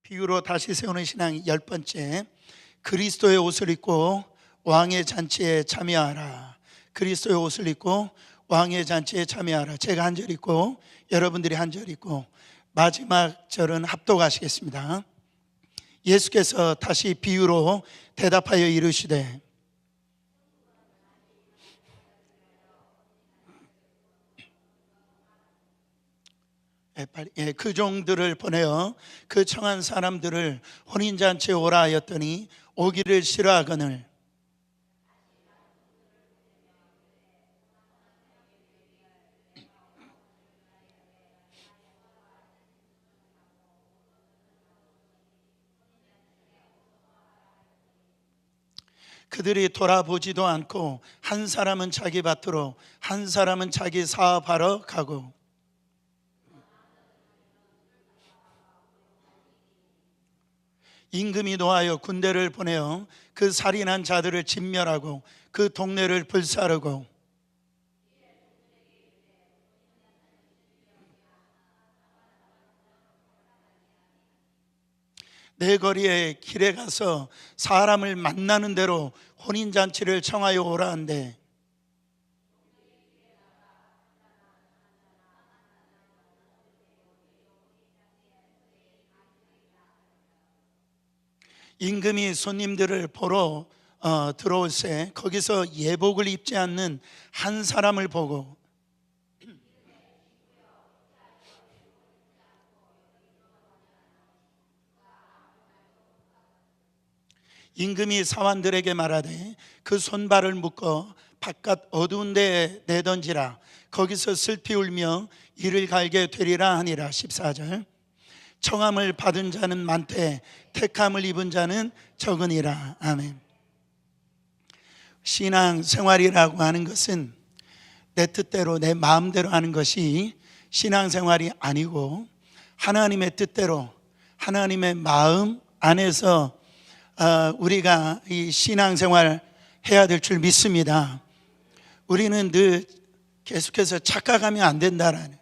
비유로 다시 세우는 신앙 10번째, 그리스도의 옷을 입고 왕의 잔치에 참여하라. 그리스도의 옷을 입고 왕의 잔치에 참여하라. 제가 한 절 읽고 여러분들이 한 절 읽고 마지막 절은 합독하시겠습니다. 예수께서 다시 비유로 대답하여 이르시되 그 종들을 보내어 그 청한 사람들을 혼인잔치에 오라 하였더니 오기를 싫어하거늘 그들이 돌아보지도 않고 한 사람은 자기 밭으로 한 사람은 자기 사업하러 가고 임금이 노하여 군대를 보내어 그 살인한 자들을 진멸하고 그 동네를 불사르고 내 거리에 길에 가서 사람을 만나는 대로 혼인잔치를 청하여 오라 한대 임금이 손님들을 보러 들어올새 거기서 예복을 입지 않는 한 사람을 보고 임금이 사환들에게 말하되 그 손발을 묶어 바깥 어두운 데에 내던지라. 거기서 슬피 울며 이를 갈게 되리라 하니라. 14절 청함을 받은 자는 많되 택함을 입은 자는 적으니라. 아멘. 신앙생활이라고 하는 것은 내 뜻대로 내 마음대로 하는 것이 신앙생활이 아니고 하나님의 뜻대로 하나님의 마음 안에서 우리가 이 신앙생활 해야 될 줄 믿습니다. 우리는 늘 계속해서 착각하면 안 된다라는,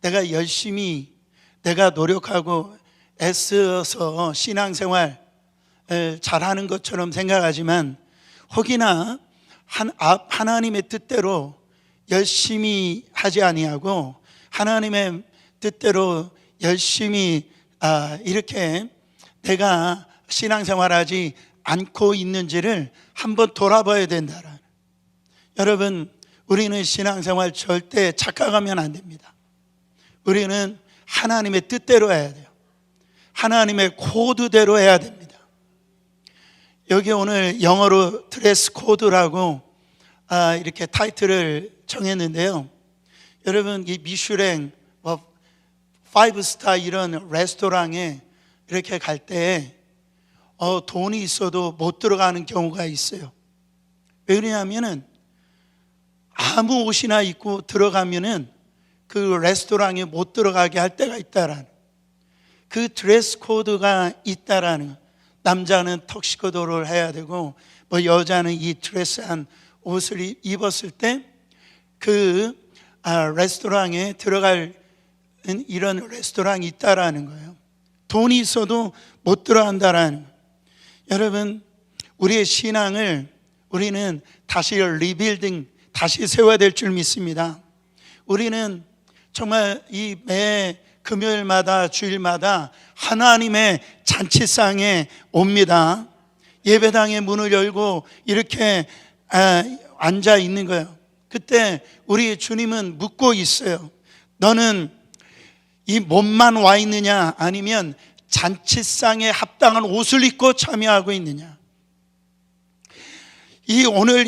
내가 열심히 내가 노력하고 애써서 신앙생활 잘하는 것처럼 생각하지만 혹이나 하나님의 뜻대로 열심히 하지 아니하고 하나님의 뜻대로 열심히 이렇게 내가 신앙생활하지 않고 있는지를 한번 돌아봐야 된다. 여러분, 우리는 신앙생활 절대 착각하면 안 됩니다. 우리는 하나님의 뜻대로 해야 돼요. 하나님의 코드대로 해야 됩니다. 여기 오늘 영어로 드레스 코드라고 이렇게 타이틀을 정했는데요. 여러분, 이 미슐랭 5스타 이런 레스토랑에 이렇게 갈 때 돈이 있어도 못 들어가는 경우가 있어요. 왜 그러냐면은 아무 옷이나 입고 들어가면은 그 레스토랑에 못 들어가게 할 때가 있다라는, 그 드레스 코드가 있다라는. 남자는 턱시도를 해야 되고 여자는 이 드레스한 옷을 입었을 때 그 레스토랑에 들어갈 이런 레스토랑이 있다라는 거예요. 돈이 있어도 못 들어간다라는. 여러분, 우리의 신앙을 우리는 다시 리빌딩, 다시 세워야 될 줄 믿습니다. 우리는 정말 이 매 금요일마다 주일마다 하나님의 잔치상에 옵니다. 예배당의 문을 열고 이렇게 앉아 있는 거예요. 그때 우리 주님은 묻고 있어요. 너는 이 몸만 와 있느냐, 아니면 잔치상에 합당한 옷을 입고 참여하고 있느냐. 오늘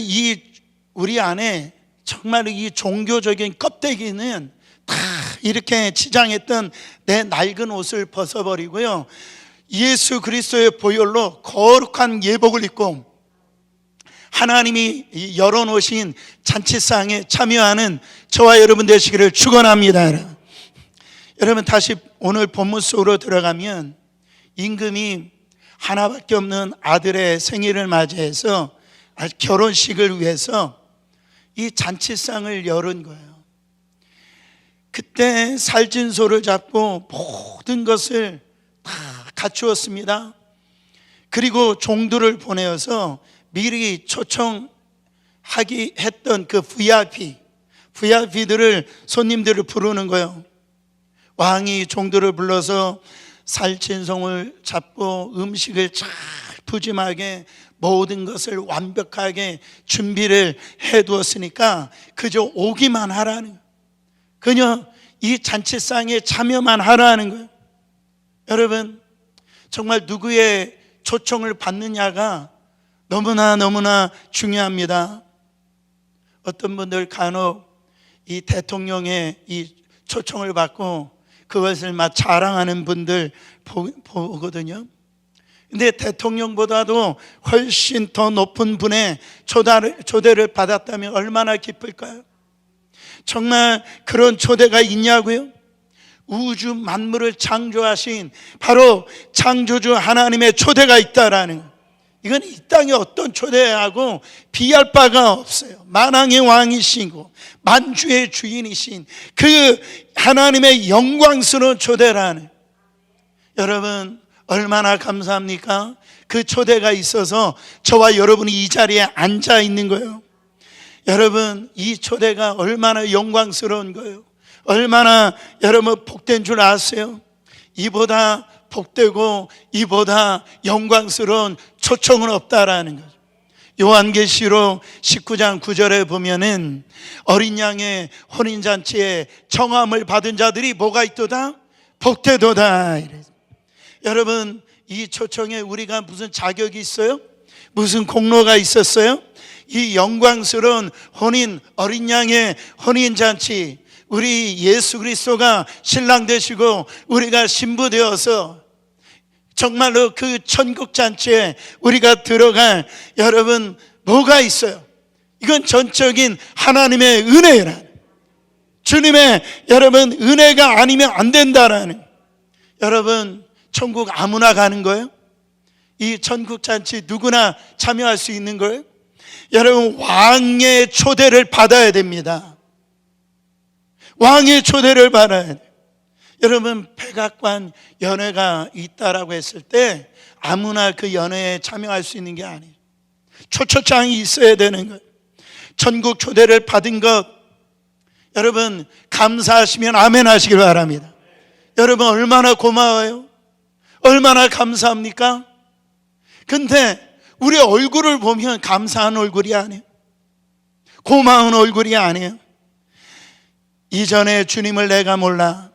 우리 안에 정말 이 종교적인 껍데기는 다 이렇게 치장했던 내 낡은 옷을 벗어버리고요, 예수 그리스도의 보혈로 거룩한 예복을 입고 하나님이 열어놓으신 잔치상에 참여하는 저와 여러분 되시기를 축원합니다. 여러분, 다시 오늘 본문 속으로 들어가면 임금이 하나밖에 없는 아들의 생일을 맞이해서 결혼식을 위해서 이 잔치상을 열은 거예요. 그때 살진소를 잡고 모든 것을 다 갖추었습니다. 그리고 종들을 보내어서 미리 초청하기 했던 그 VIP들을, 손님들을 부르는 거예요. 왕이 종들을 불러서 살진송을 잡고 음식을 잘 푸짐하게 모든 것을 완벽하게 준비를 해두었으니까 그저 오기만 하라는 거예요. 그냥 이 잔치상에 참여만 하라는 거예요. 여러분, 정말 누구의 초청을 받느냐가 너무나 중요합니다. 어떤 분들 간혹 이 대통령의 이 초청을 받고 그것을 막 자랑하는 분들 보거든요. 근데 대통령보다도 훨씬 더 높은 분의 초대를 받았다면 얼마나 기쁠까요? 정말 그런 초대가 있냐고요? 우주 만물을 창조하신 바로 창조주 하나님의 초대가 있다라는 거예요. 이건 이 땅에 어떤 초대하고 비할 바가 없어요. 만왕의 왕이시고 만주의 주인이신 그 하나님의 영광스러운 초대라는, 여러분 얼마나 감사합니까? 그 초대가 있어서 저와 여러분이 이 자리에 앉아 있는 거예요. 여러분, 이 초대가 얼마나 영광스러운 거예요. 얼마나 여러분 복된 줄 아세요? 이보다 복되고 이보다 영광스러운 초청은 없다라는 거죠. 요한계시록 19장 9절에 보면은 어린 양의 혼인잔치에 청함을 받은 자들이 뭐가 있도다? 복되도다. 여러분, 이 초청에 우리가 무슨 자격이 있어요? 무슨 공로가 있었어요? 이 영광스러운 어린 양의 혼인잔치, 우리 예수 그리스도가 신랑 되시고 우리가 신부 되어서 정말로 그 천국 잔치에 우리가 들어갈, 여러분 뭐가 있어요? 이건 전적인 하나님의 은혜라, 주님의 여러분 은혜가 아니면 안 된다라는. 여러분, 천국 아무나 가는 거예요? 이 천국 잔치 누구나 참여할 수 있는 거예요? 여러분, 왕의 초대를 받아야 됩니다. 왕의 초대를 받아야 돼요. 여러분, 백악관 연회가 있다라고 했을 때 아무나 그 연회에 참여할 수 있는 게 아니에요. 초청장이 있어야 되는 거예요. 천국 초대를 받은 것, 여러분 감사하시면 아멘 하시길 바랍니다. 여러분 얼마나 고마워요? 얼마나 감사합니까? 근데 우리 얼굴을 보면 감사한 얼굴이 아니에요. 고마운 얼굴이 아니에요. 이전에 주님을 내가 몰라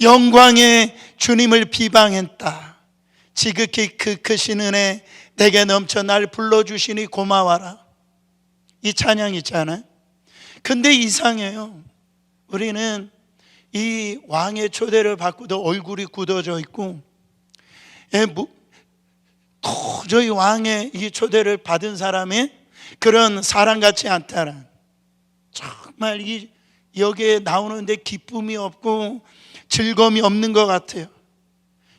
영광의 주님을 비방했다. 지극히 그 크신 은혜 내게 넘쳐 날 불러주시니 고마워라. 이 찬양 있잖아요. 근데 이상해요. 우리는 이 왕의 초대를 받고도 얼굴이 굳어져 있고, 도저히 왕의 이 초대를 받은 사람의 그런 사람 같지 않다라. 정말 여기에 나오는데 기쁨이 없고 즐거움이 없는 것 같아요.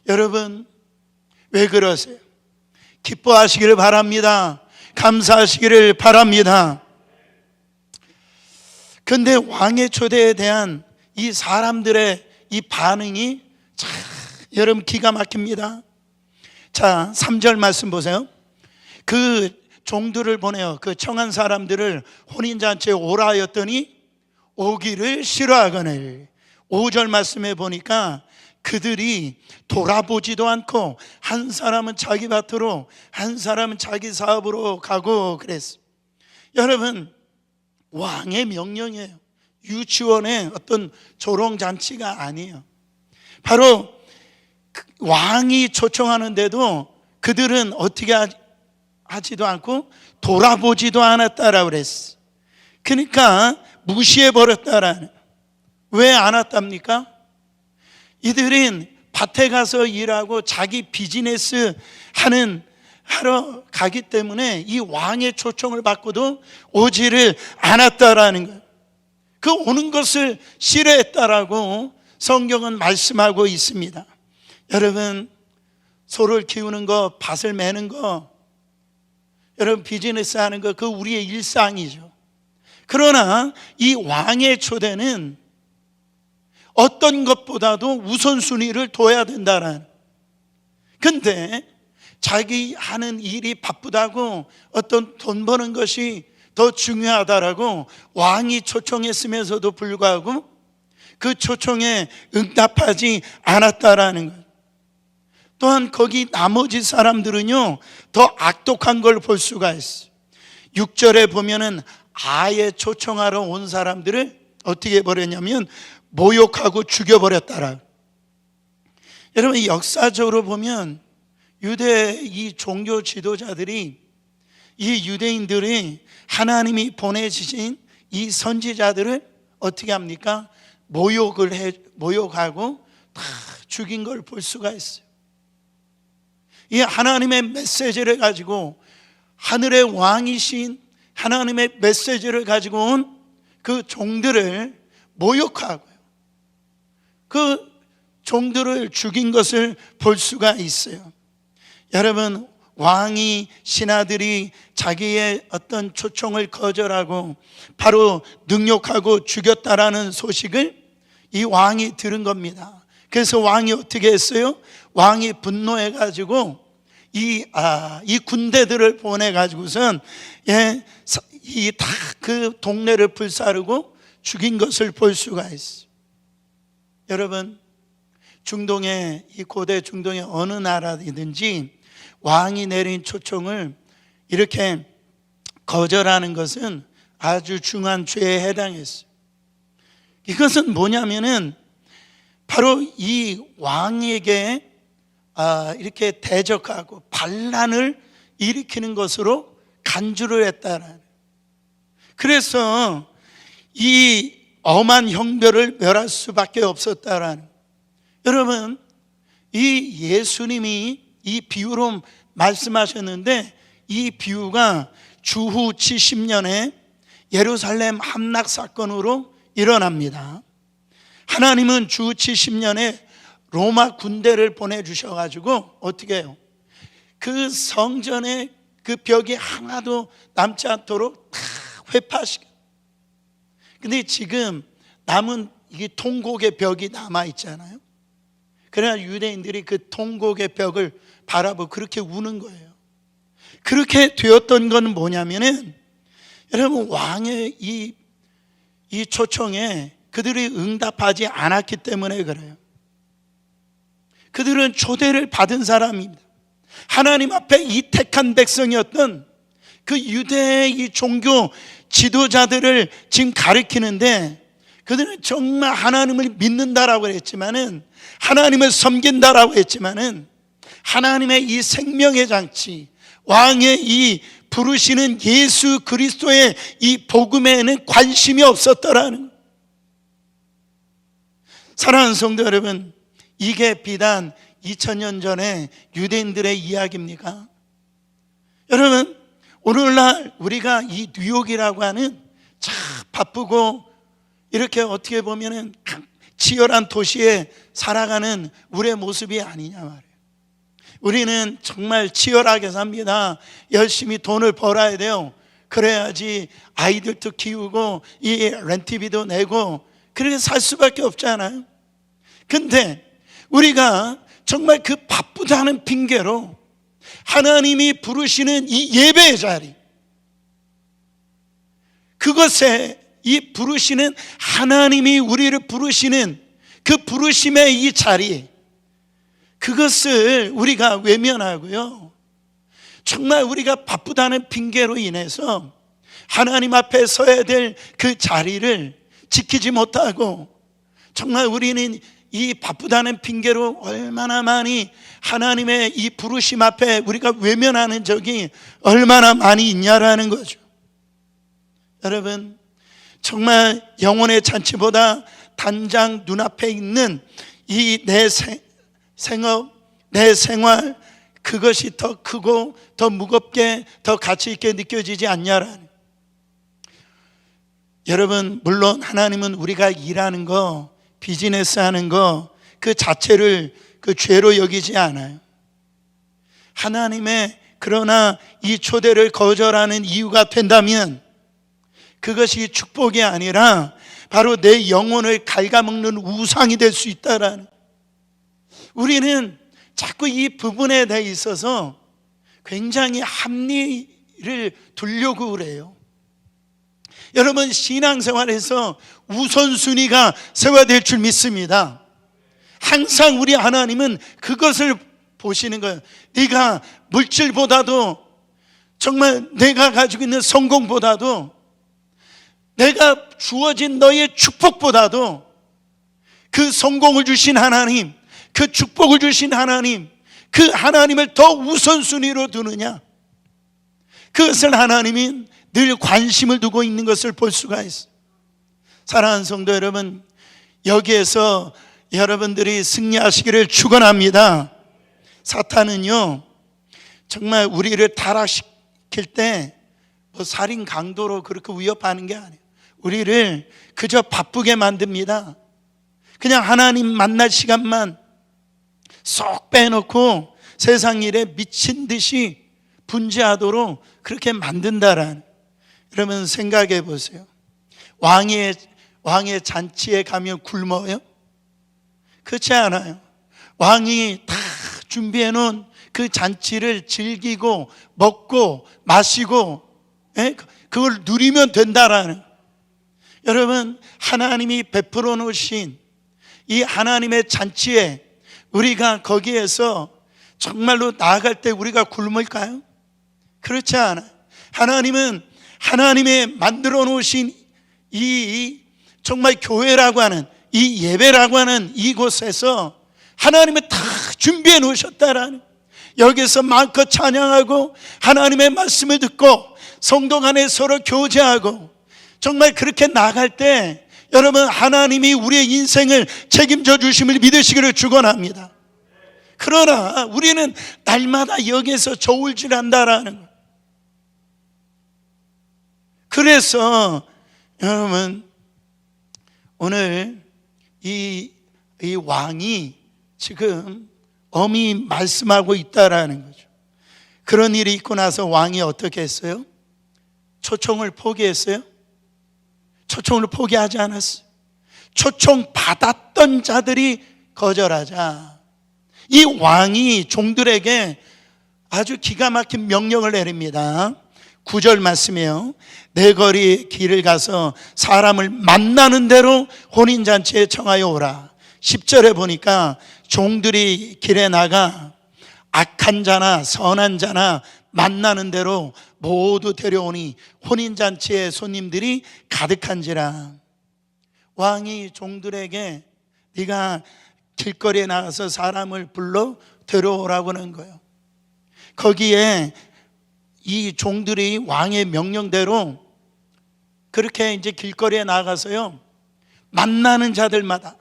여러분 왜 그러세요? 기뻐하시기를 바랍니다. 감사하시기를 바랍니다. 근데 왕의 초대에 대한 이 사람들의 이 반응이 참 여러분 기가 막힙니다. 자, 3절 말씀 보세요. 그 종들을 보내어 그 청한 사람들을 혼인잔치에 오라 하였더니 오기를 싫어하거늘. 5절 말씀에 보니까 그들이 돌아보지도 않고 한 사람은 자기 밭으로 한 사람은 자기 사업으로 가고 그랬어요. 여러분, 왕의 명령이에요. 유치원의 어떤 조롱잔치가 아니에요. 바로 왕이 초청하는데도 그들은 어떻게 하지도 않고 돌아보지도 않았다라고 그랬어요. 그러니까 무시해버렸다라는. 왜 안 왔답니까? 이들은 밭에 가서 일하고 자기 비즈니스 하러 가기 때문에 이 왕의 초청을 받고도 오지를 않았다라는 거예요. 그 오는 것을 싫어했다라고 성경은 말씀하고 있습니다. 여러분, 소를 키우는 거, 밭을 매는 거, 여러분 비즈니스 하는 거, 그 우리의 일상이죠. 그러나 이 왕의 초대는 어떤 것보다도 우선순위를 둬야 된다는. 근데 자기 하는 일이 바쁘다고 어떤 돈 버는 것이 더 중요하다라고 왕이 초청했으면서도 불구하고 그 초청에 응답하지 않았다라는 것. 또한 거기 나머지 사람들은요, 더 악독한 걸 볼 수가 있어요. 6절에 보면은 아예 초청하러 온 사람들을 어떻게 해버렸냐면 모욕하고 죽여버렸다라. 여러분, 역사적으로 보면 유대 이 종교 지도자들이, 이 유대인들이 하나님이 보내주신 이 선지자들을 어떻게 합니까? 모욕하고 다 죽인 걸 볼 수가 있어요. 이 하나님의 메시지를 가지고, 하늘의 왕이신 하나님의 메시지를 가지고 온 그 종들을 모욕하고요, 그 종들을 죽인 것을 볼 수가 있어요. 여러분, 왕이, 신하들이 자기의 어떤 초청을 거절하고 바로 능욕하고 죽였다라는 소식을 이 왕이 들은 겁니다. 그래서 왕이 어떻게 했어요? 왕이 분노해가지고 이 군대들을 보내가지고선 이 다 그 동네를 불사르고 죽인 것을 볼 수가 있어요. 여러분, 중동의, 이 고대 중동의 어느 나라이든지 왕이 내린 초청을 이렇게 거절하는 것은 아주 중한 죄에 해당했어요. 이것은 뭐냐면은 바로 이 왕에게 이렇게 대적하고 반란을 일으키는 것으로 간주를 했다라는. 그래서 이 엄한 형벌을 멸할 수밖에 없었다라는. 여러분, 이 예수님이 이 비유로 말씀하셨는데, 이 비유가 주후 70년에 예루살렘 함락 사건으로 일어납니다. 하나님은 주 70년에 로마 군대를 보내주셔가지고 어떻게 해요? 그 성전에 그 벽이 하나도 남지 않도록 다 회파시켜. 근데 지금 남은 이 통곡의 벽이 남아있잖아요. 그러나 유대인들이 그 통곡의 벽을 바라보고 그렇게 우는 거예요. 그렇게 되었던 건 뭐냐면은, 여러분, 왕의 이 초청에 그들이 응답하지 않았기 때문에 그래요. 그들은 초대를 받은 사람입니다. 하나님 앞에 이 택한 백성이었던 그 유대의 이 종교 지도자들을 지금 가리키는데, 그들은 정말 하나님을 믿는다라고 했지만은, 하나님을 섬긴다라고 했지만은, 하나님의 이 생명의 장치, 왕의 이 부르시는 예수 그리스도의 이 복음에는 관심이 없었더라는. 사랑하는 성도 여러분, 이게 비단 2000년 전에 유대인들의 이야기입니까? 여러분, 오늘날 우리가 이 뉴욕이라고 하는 참 바쁘고 이렇게 어떻게 보면은 치열한 도시에 살아가는 우리의 모습이 아니냐 말이에요. 우리는 정말 치열하게 삽니다. 열심히 돈을 벌어야 돼요. 그래야지 아이들도 키우고 이 렌트비도 내고 그렇게 살 수밖에 없잖아요. 근데 우리가 정말 그 바쁘다는 핑계로 하나님이 부르시는 이 예배의 자리, 그것에 이 부르시는, 하나님이 우리를 부르시는 그 부르심의 이 자리, 그것을 우리가 외면하고요, 정말 우리가 바쁘다는 핑계로 인해서 하나님 앞에 서야 될 그 자리를 지키지 못하고, 정말 우리는 이 바쁘다는 핑계로 얼마나 많이 하나님의 이 부르심 앞에 우리가 외면하는 적이 얼마나 많이 있냐라는 거죠. 여러분, 정말 영혼의 잔치보다 당장 눈앞에 있는 이 내 생업, 내 생활, 그것이 더 크고 더 무겁게, 더 가치 있게 느껴지지 않냐라는. 여러분, 물론 하나님은 우리가 일하는 거, 비즈니스 하는 거 그 자체를 그 죄로 여기지 않아요. 하나님의, 그러나 이 초대를 거절하는 이유가 된다면 그것이 축복이 아니라 바로 내 영혼을 갉아먹는 우상이 될 수 있다라는. 우리는 자꾸 이 부분에 대해 있어서 굉장히 합리를 두려고 그래요. 여러분, 신앙생활에서 우선순위가 세워야 줄 믿습니다. 항상 우리 하나님은 그것을 보시는 거예요. 네가 물질보다도, 정말 내가 가지고 있는 성공보다도, 내가 주어진 너의 축복보다도 그 성공을 주신 하나님, 그 축복을 주신 하나님, 그 하나님을 더 우선순위로 두느냐, 그것을 하나님이 늘 관심을 두고 있는 것을 볼 수가 있어요. 사랑하는 성도 여러분, 여기에서 여러분들이 승리하시기를 축원합니다. 사탄은요, 정말 우리를 타락시킬 때 뭐 살인 강도로 그렇게 위협하는 게 아니에요. 우리를 그저 바쁘게 만듭니다. 그냥 하나님 만날 시간만 쏙 빼놓고 세상 일에 미친 듯이 분주하도록 그렇게 만든다라는. 여러분, 생각해 보세요. 왕의 잔치에 가면 굶어요? 그렇지 않아요. 왕이 다 준비해 놓은 그 잔치를 즐기고 먹고 마시고, 그걸 누리면 된다라는. 여러분, 하나님이 베풀어 놓으신 이 하나님의 잔치에 우리가 거기에서 정말로 나아갈 때 우리가 굶을까요? 그렇지 않아요. 하나님은 하나님의 만들어 놓으신 이 정말 교회라고 하는, 이 예배라고 하는 이곳에서 하나님은 다 준비해 놓으셨다라는. 여기서 마음껏 찬양하고 하나님의 말씀을 듣고 성도 간에 서로 교제하고, 정말 그렇게 나갈 때 여러분, 하나님이 우리의 인생을 책임져 주심을 믿으시기를 축원합니다. 그러나 우리는 날마다 여기에서 저울질한다라는 거예요. 그래서 여러분, 오늘 이 왕이 지금 엄히 말씀하고 있다라는 거죠. 그런 일이 있고 나서 왕이 어떻게 했어요? 초청을 포기했어요? 초청을 포기하지 않았어요. 초청 받았던 자들이 거절하자 이 왕이 종들에게 아주 기가 막힌 명령을 내립니다. 9절 말씀이에요. 내 거리 길을 가서 사람을 만나는 대로 혼인잔치에 청하여 오라. 10절에 보니까 종들이 길에 나가 악한 자나 선한 자나 만나는 대로 모두 데려오니 혼인잔치에 손님들이 가득한지라. 왕이 종들에게 네가 길거리에 나가서 사람을 불러 데려오라고 하는 거예요. 거기에 이 종들이 왕의 명령대로 그렇게 이제 길거리에 나가서요, 만나는 자들마다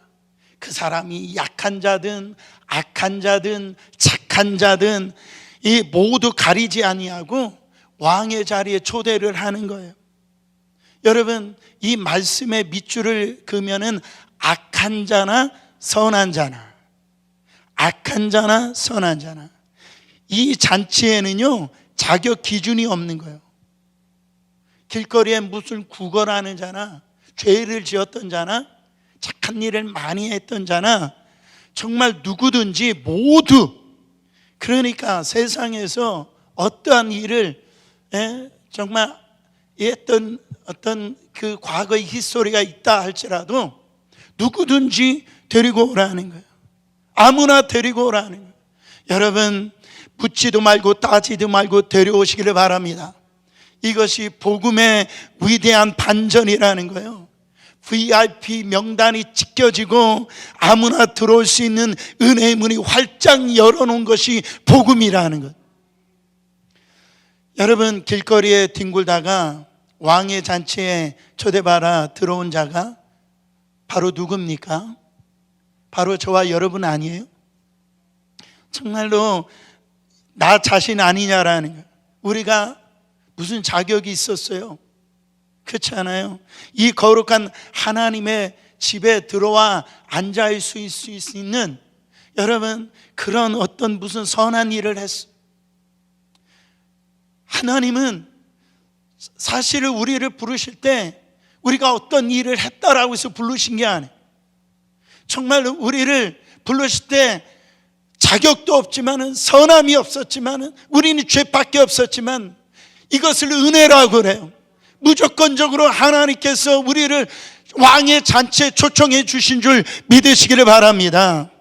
그 사람이 약한 자든 악한 자든 착한 자든 이 모두 가리지 아니하고 왕의 자리에 초대를 하는 거예요. 여러분, 이 말씀의 밑줄을 그으면은 악한 자나 선한 자나, 악한 자나 선한 자나, 이 잔치에는요 자격 기준이 없는 거예요. 길거리에 무슨 구걸하는 자나, 죄를 지었던 자나, 착한 일을 많이 했던 자나, 정말 누구든지 모두, 그러니까 세상에서 어떠한 일을 정말 했던 어떤 그 과거의 히스토리가 있다 할지라도 누구든지 데리고 오라는 거예요. 아무나 데리고 오라는 거예요. 여러분, 묻지도 말고 따지도 말고 데려오시기를 바랍니다. 이것이 복음의 위대한 반전이라는 거예요. VIP 명단이 찢겨지고 아무나 들어올 수 있는 은혜의 문이 활짝 열어놓은 것이 복음이라는 것. 여러분, 길거리에 뒹굴다가 왕의 잔치에 초대받아 들어온 자가 바로 누굽니까? 바로 저와 여러분 아니에요? 정말로 나 자신 아니냐라는 거예요. 우리가 무슨 자격이 있었어요? 그렇지 않아요? 이 거룩한 하나님의 집에 들어와 앉아 수 있는, 여러분, 그런 어떤 무슨 선한 일을 했어요. 하나님은 사실을 우리를 부르실 때 우리가 어떤 일을 했다라고 해서 부르신 게 아니에요. 정말 우리를 부르실 때 자격도 없지만은, 선함이 없었지만은, 우리는 죄밖에 없었지만 이것을 은혜라고 그래요. 무조건적으로 하나님께서 우리를 왕의 잔치에 초청해 주신 줄 믿으시기를 바랍니다.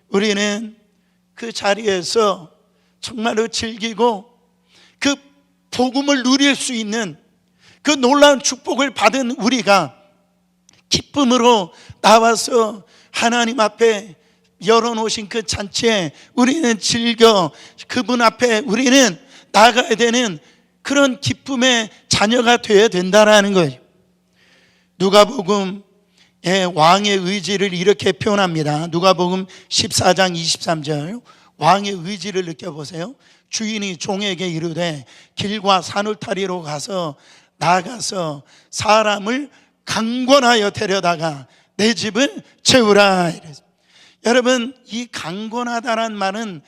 우리는 그 자리에서 정말로 즐기고 그 복음을 누릴 수 있는 그 놀라운 축복을 받은 우리가 기쁨으로 나와서 하나님 앞에 열어놓으신 그 잔치에 우리는 즐겨 그분 앞에 우리는 나가야 되는 그런 기쁨의 자녀가 되어야 된다는 거예요. 누가복음의 왕의 의지를 이렇게 표현합니다. 누가복음 14장 23절, 왕의 의지를 느껴보세요. 주인이 종에게 이르되 길과 산울타리로 나아가서 사람을 강권하여 데려다가 내 집을 채우라. 여러분, 이 강권하다란 말은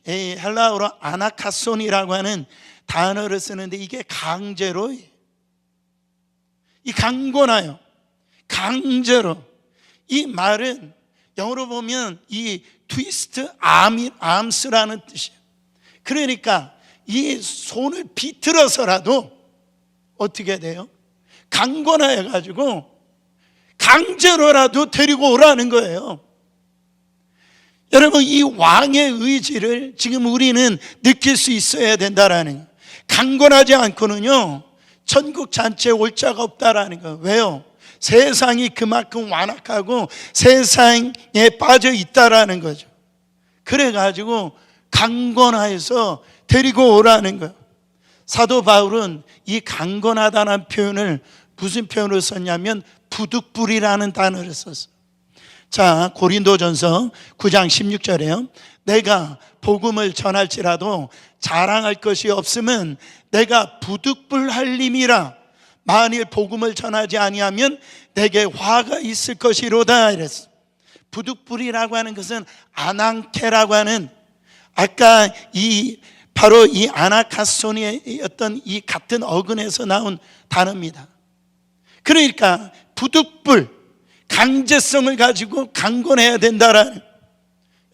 헬라어로 아나카손이라고 하는 단어를 쓰는데, 이게 강제로, 이 강권하여, 강제로, 이 말은 영어로 보면 이 트위스트 암스라는 뜻이에요. 그러니까 이 손을 비틀어서라도 어떻게 돼요? 강권하여 가지고 강제로라도 데리고 오라는 거예요. 여러분, 이 왕의 의지를 지금 우리는 느낄 수 있어야 된다라는 거예요. 강권하지 않고는요 천국 잔치에 올 자가 없다라는 거예요. 왜요? 세상이 그만큼 완악하고 세상에 빠져 있다라는 거죠. 그래가지고 강권하여서 데리고 오라는 거예요. 사도 바울은 이 강권하다는 표현을 무슨 표현을 썼냐면 부득불이라는 단어를 썼어요. 자, 고린도전서 9장 16절에요. 내가 복음을 전할지라도 자랑할 것이 없으면 내가 부득불할림이라. 만일 복음을 전하지 아니하면 내게 화가 있을 것이로다 이랬어요. 부득불이라고 하는 것은 아난케라고 하는, 아까 바로 이 아나카소니였던 이 같은 어근에서 나온 단어입니다. 그러니까 부득불, 강제성을 가지고 강권해야 된다라는.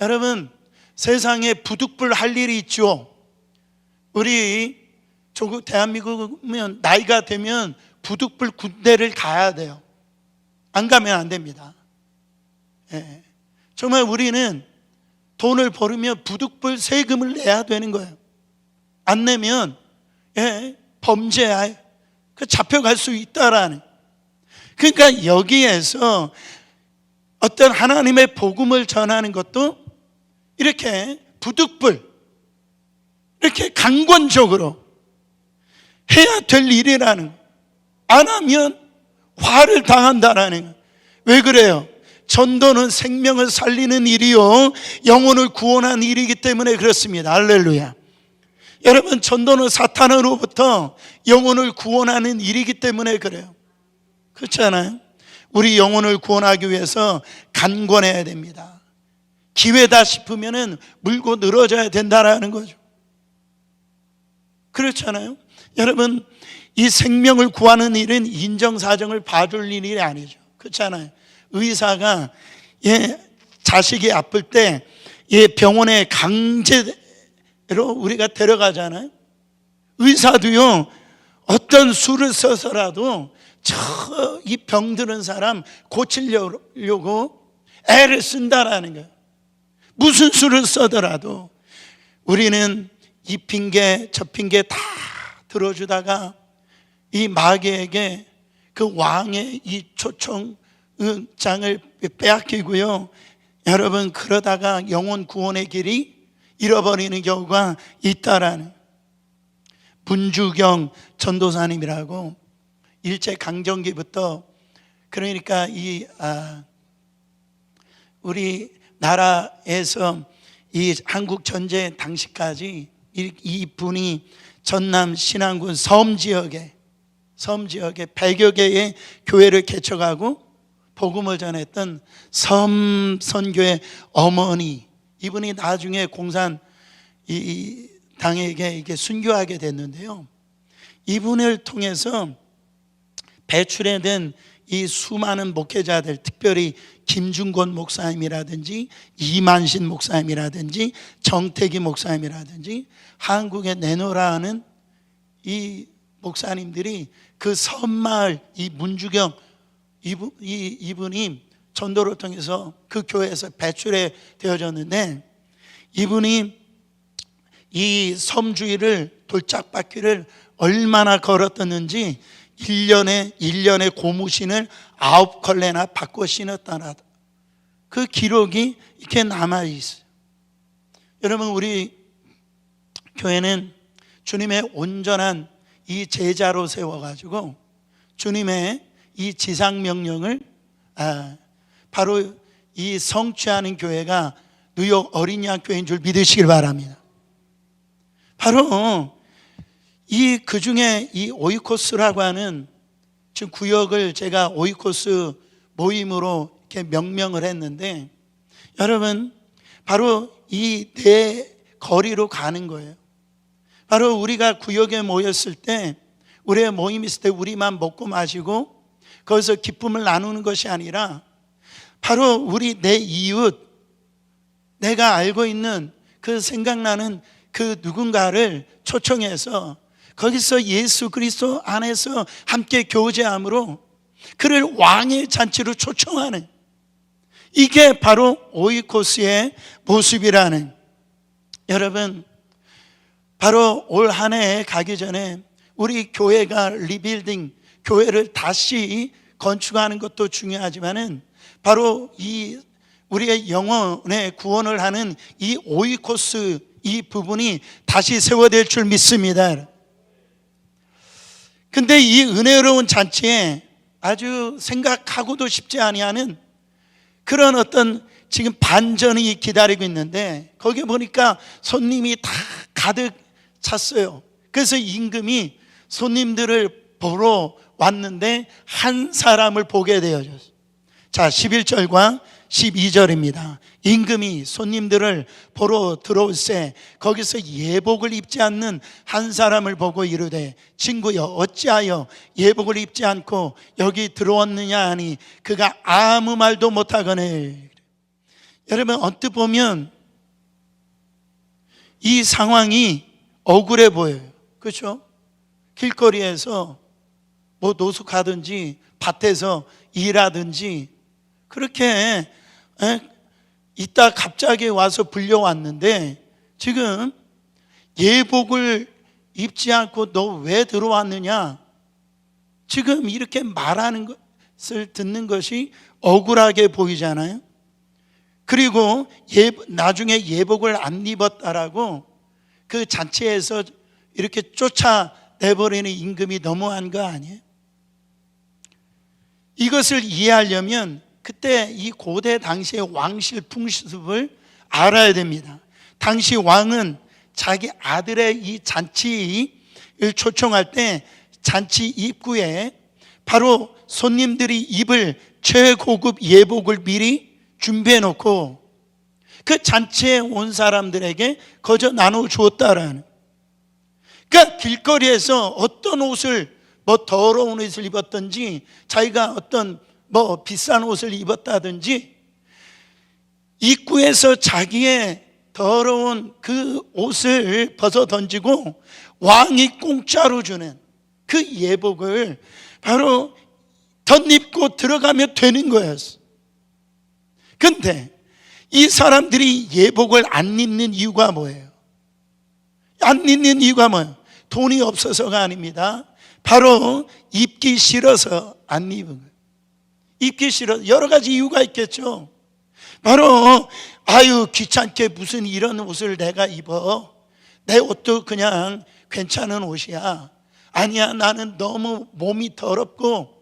여러분, 세상에 부득불 할 일이 있죠. 우리 조국 대한민국은 나이가 되면 부득불 군대를 가야 돼요. 안 가면 안 됩니다. 정말 우리는 돈을 벌으면 부득불 세금을 내야 되는 거예요. 안 내면 범죄야. 잡혀갈 수 있다라는. 그러니까 여기에서 어떤 하나님의 복음을 전하는 것도 이렇게 부득불, 이렇게 강권적으로 해야 될 일이라는 거예요. 안 하면 화를 당한다라는 거예요. 왜 그래요? 전도는 생명을 살리는 일이요 영혼을 구원하는 일이기 때문에 그렇습니다. 할렐루야. 여러분, 전도는 사탄으로부터 영혼을 구원하는 일이기 때문에 그래요. 그렇지 않아요? 우리 영혼을 구원하기 위해서 강권해야 됩니다. 기회다 싶으면 물고 늘어져야 된다라는 거죠. 그렇잖아요. 여러분, 이 생명을 구하는 일은 인정사정을 봐줄 일이 아니죠. 그렇잖아요. 의사가 자식이 아플 때 병원에 강제로 우리가 데려가잖아요. 의사도요 어떤 수를 써서라도 이 병드는 사람 고치려고 애를 쓴다라는 거예요. 무슨 수를 써더라도 우리는 이 핑계 저 핑계 다 들어주다가 이 마귀에게 그 왕의 이 초청장을 빼앗기고요. 여러분, 그러다가 영혼 구원의 길이 잃어버리는 경우가 있다라는. 문주경 전도사님이라고 일제 강점기부터, 그러니까 우리 나라에서 이 한국 전쟁 당시까지 이 분이 전남 신안군 섬 지역에 100여 개의 교회를 개척하고 복음을 전했던 섬 선교의 어머니, 이분이 나중에 공산 이 당에게 이게 순교하게 됐는데요. 이분을 통해서 배출해낸 이 수많은 목회자들, 특별히 김중권 목사님이라든지 이만신 목사님이라든지 정태기 목사님이라든지 한국에 내놓으라는 이 목사님들이 그 섬마을 이 문주경 이분이 전도를 통해서 그 교회에서 배출해 되어졌는데, 이분이 이 섬주위를 돌짝바퀴를 얼마나 걸었었는지 1년에 고무신을 9컬레나 바꿔 신었다나, 그 기록이 이렇게 남아있어요. 여러분, 우리 교회는 주님의 온전한 이 제자로 세워가지고 주님의 이 지상명령을 바로 이 성취하는 교회가 뉴욕 어린이 교회인 줄 믿으시길 바랍니다. 바로 이 그중에 이 오이코스라고 하는, 지금 구역을 제가 오이코스 모임으로 이렇게 명명을 했는데, 여러분, 바로 이 네 거리로 가는 거예요. 바로 우리가 구역에 모였을 때, 우리의 모임 있을 때 우리만 먹고 마시고 거기서 기쁨을 나누는 것이 아니라, 바로 우리 내 이웃, 내가 알고 있는 그 생각나는 그 누군가를 초청해서 거기서 예수 그리스도 안에서 함께 교제함으로 그를 왕의 잔치로 초청하는, 이게 바로 오이코스의 모습이라는. 여러분, 바로 올 한 해 가기 전에 우리 교회가 리빌딩, 교회를 다시 건축하는 것도 중요하지만은 바로 이 우리의 영혼의 구원을 하는 이 오이코스 이 부분이 다시 세워질 줄 믿습니다. 근데 이 은혜로운 잔치에 아주 생각하고도 싶지 아니하는 그런 어떤 지금 반전이 기다리고 있는데, 거기 보니까 손님이 다 가득 찼어요. 그래서 임금이 손님들을 보러 왔는데 한 사람을 보게 되어졌어요. 자, 11절과 12절입니다. 임금이 손님들을 보러 들어올세 거기서 예복을 입지 않는 한 사람을 보고 이르되, 친구여, 어찌하여 예복을 입지 않고 여기 들어왔느냐 하니 그가 아무 말도 못하거늘. 여러분, 언뜻 보면 이 상황이 억울해 보여요. 그렇죠? 길거리에서 뭐 노숙하든지 밭에서 일하든지 그렇게 이따 갑자기 와서 불려왔는데, 지금 예복을 입지 않고 너 왜 들어왔느냐, 지금 이렇게 말하는 것을 듣는 것이 억울하게 보이잖아요. 그리고 나중에 예복을 안 입었다라고 그 잔치에서 이렇게 쫓아내버리는 임금이 너무한 거 아니에요? 이것을 이해하려면 그때 이 고대 당시의 왕실 풍습을 알아야 됩니다. 당시 왕은 자기 아들의 이 잔치를 초청할 때 잔치 입구에 바로 손님들이 입을 최고급 예복을 미리 준비해 놓고 그 잔치에 온 사람들에게 거저 나눠 주었다라는. 그러니까 길거리에서 어떤 옷을, 뭐 더러운 옷을 입었든지 자기가 어떤 뭐 비싼 옷을 입었다든지, 입구에서 자기의 더러운 그 옷을 벗어 던지고 왕이 공짜로 주는 그 예복을 바로 덧입고 들어가면 되는 거였어. 근데 이 사람들이 예복을 안 입는 이유가 뭐예요? 안 입는 이유가 뭐예요? 돈이 없어서가 아닙니다. 바로 입기 싫어서 안 입은 거예요. 입기 싫어. 여러 가지 이유가 있겠죠. 바로 귀찮게 무슨 이런 옷을 내가 입어. 내 옷도 그냥 괜찮은 옷이야. 아니야, 나는 너무 몸이 더럽고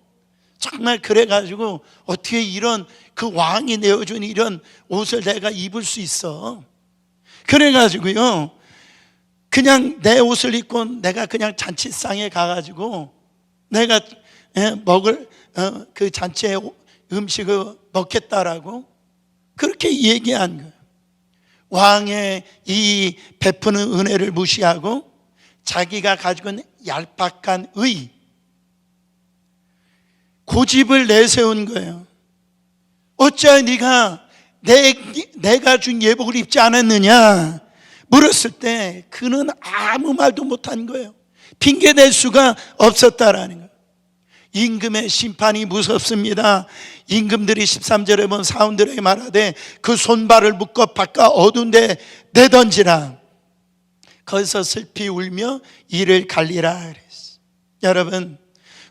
정말 그래가지고 어떻게 이런 그 왕이 내어준 이런 옷을 내가 입을 수 있어. 그래가지고요, 그냥 내 옷을 입고 내가 그냥 잔치상에 가가지고 내가 먹을 그 잔치의 음식을 먹겠다라고 그렇게 얘기한 거예요. 왕의 이 베푸는 은혜를 무시하고 자기가 가지고 있는 얄팍한 의, 고집을 내세운 거예요. 어찌하여 네가 내가 준 예복을 입지 않았느냐 물었을 때 그는 아무 말도 못한 거예요. 핑계댈 수가 없었다라는 거예요. 임금의 심판이 무섭습니다. 임금들이 13절에 보면 사원들에게 말하되 그 손발을 묶어 바깥 어두운 데 내던지라. 거기서 슬피 울며 이를 갈리라 그랬어요. 여러분,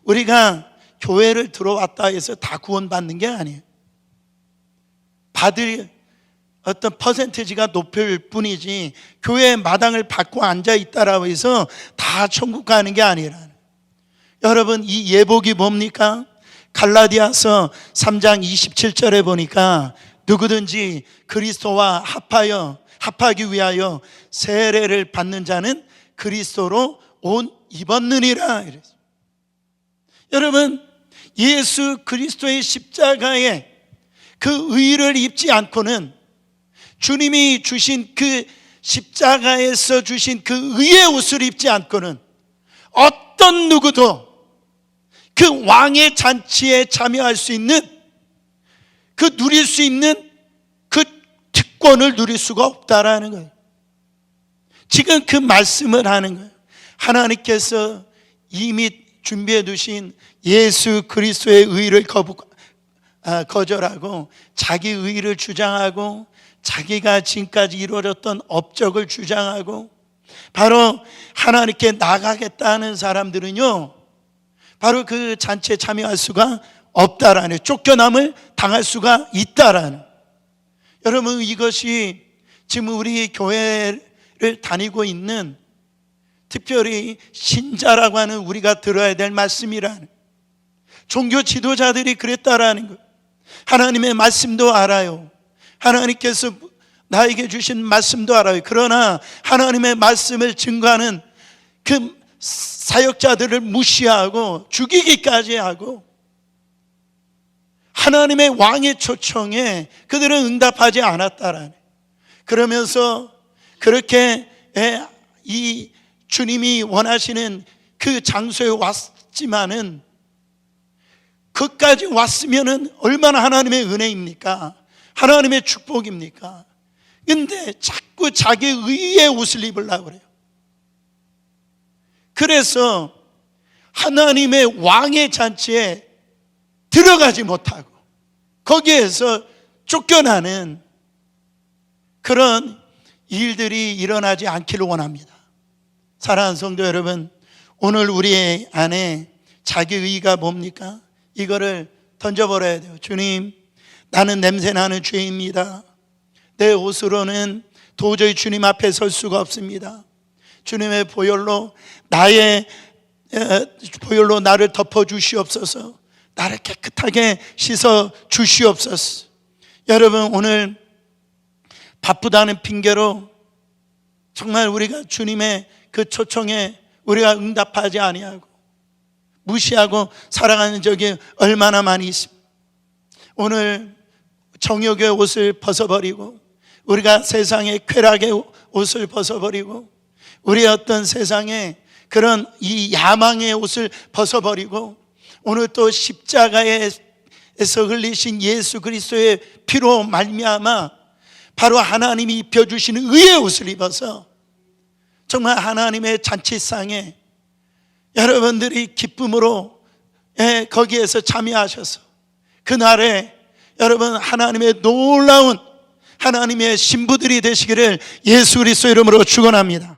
우리가 교회를 들어왔다 해서 다 구원받는 게 아니에요. 받을 어떤 퍼센티지가 높을 뿐이지 교회 마당을 받고 앉아있다라고 해서 다 천국 가는 게 아니라. 여러분, 이 예복이 뭡니까? 갈라디아서 3장 27절에 보니까 누구든지 그리스도와 합하기 위하여 세례를 받는 자는 그리스도로 옷 입었느니라. 여러분, 예수 그리스도의 십자가에 그 의를 입지 않고는, 주님이 주신 그 십자가에서 주신 그 의의 옷을 입지 않고는 어떤 누구도 그 왕의 잔치에 참여할 수 있는, 그 누릴 수 있는 그 특권을 누릴 수가 없다라는 거예요. 지금 그 말씀을 하는 거예요. 하나님께서 이미 준비해 두신 예수 그리스도의 의를 거절하고 자기 의를 주장하고 자기가 지금까지 이루어졌던 업적을 주장하고 바로 하나님께 나가겠다는 사람들은요, 바로 그 잔치에 참여할 수가 없다라는, 쫓겨남을 당할 수가 있다라는. 여러분, 이것이 지금 우리 교회를 다니고 있는 특별히 신자라고 하는 우리가 들어야 될 말씀이라는, 종교 지도자들이 그랬다라는 것. 하나님의 말씀도 알아요. 하나님께서 나에게 주신 말씀도 알아요. 그러나 하나님의 말씀을 증거하는 그 사역자들을 무시하고 죽이기까지 하고 하나님의 왕의 초청에 그들은 응답하지 않았다라네. 그러면서 그렇게 이 주님이 원하시는 그 장소에 왔지만은, 그까지 왔으면은 얼마나 하나님의 은혜입니까? 하나님의 축복입니까? 근데 자꾸 자기 의의 옷을 입으려고 그래요. 그래서 하나님의 왕의 잔치에 들어가지 못하고 거기에서 쫓겨나는 그런 일들이 일어나지 않기를 원합니다. 사랑하는 성도 여러분, 오늘 우리 안에 자기 의의가 뭡니까? 이거를 던져버려야 돼요. 주님, 나는 냄새나는 죄입니다. 내 옷으로는 도저히 주님 앞에 설 수가 없습니다. 주님의 보혈로 나를 덮어 주시옵소서. 나를 깨끗하게 씻어 주시옵소서. 여러분, 오늘 바쁘다는 핑계로 정말 우리가 주님의 그 초청에 우리가 응답하지 아니하고 무시하고 살아가는 적이 얼마나 많이 있습니다. 오늘 정욕의 옷을 벗어버리고, 우리가 세상의 쾌락의 옷을 벗어버리고, 우리의 어떤 세상의 그런 이 야망의 옷을 벗어버리고, 오늘 또 십자가에서 흘리신 예수 그리스도의 피로 말미암아 바로 하나님이 입혀주시는 의의 옷을 입어서 정말 하나님의 잔치상에 여러분들이 기쁨으로 거기에서 참여하셔서 그날에 여러분 하나님의 놀라운 하나님의 신부들이 되시기를 예수 그리스도 이름으로 축원합니다.